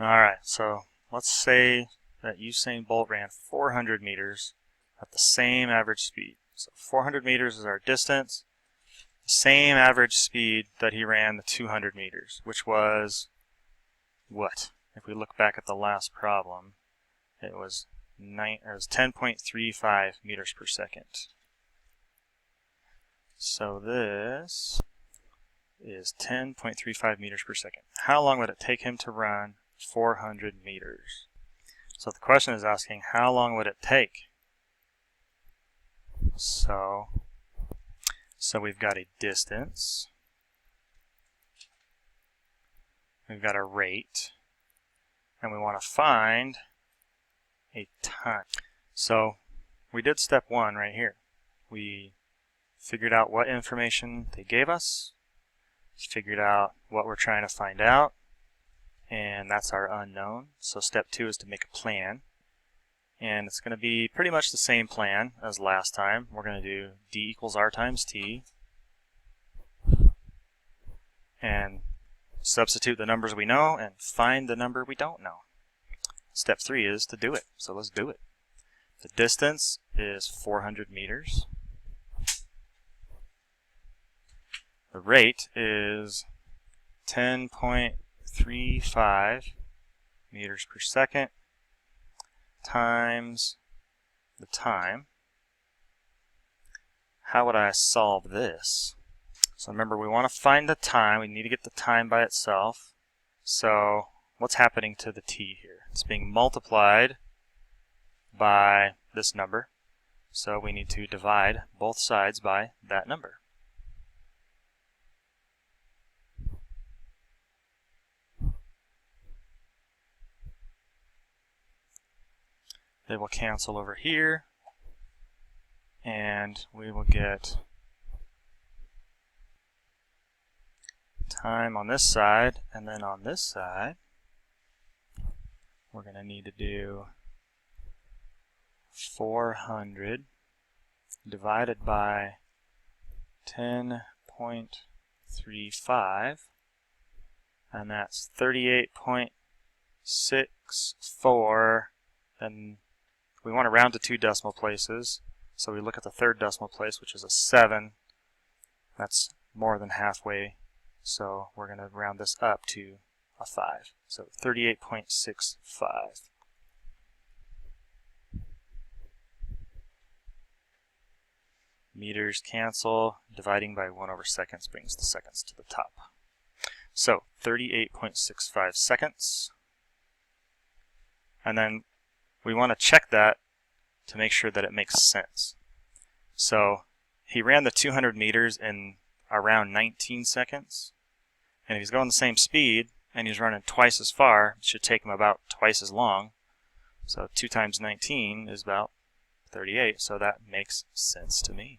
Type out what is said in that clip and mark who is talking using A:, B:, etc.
A: Alright, so let's say that Usain Bolt ran 400 meters at the same average speed. So 400 meters is our distance, the same average speed that he ran the 200 meters, which was what? If we look back at the last problem, it was 10.35 meters per second. So this is 10.35 meters per second. How long would it take him to run 400 meters? So the question is asking, how long would it take? So we've got a distance, we've got a rate, and we want to find a time. So we did step one right here. We figured out what information they gave us, figured out what we're trying to find out, and that's our unknown. So step two is to make a plan, and it's going to be pretty much the same plan as last time. We're going to do d equals r times t and substitute the numbers we know and find the number we don't know. Step three is to do it, so let's do it. The distance is 400 meters. The rate is 10.35 meters per second times the time. How would I solve this? So remember, we want to find the time. We need to get the time by itself. So what's happening to the t here? It's being multiplied by this number. So we need to divide both sides by that number. They will cancel over here, and we will get time on this side, and then on this side we're going to need to do 400 divided by 10.35, and that's 38.64, and we want to round to 2 decimal places, so we look at the third decimal place, which is a 7. That's more than halfway, so we're going to round this up to a 5. So 38.65. Meters cancel. Dividing by 1 over seconds brings the seconds to the top. So 38.65 seconds. And then we want to check that to make sure that it makes sense. So he ran the 200 meters in around 19 seconds. And if he's going the same speed and he's running twice as far, it should take him about twice as long. So 2 times 19 is about 38, so that makes sense to me.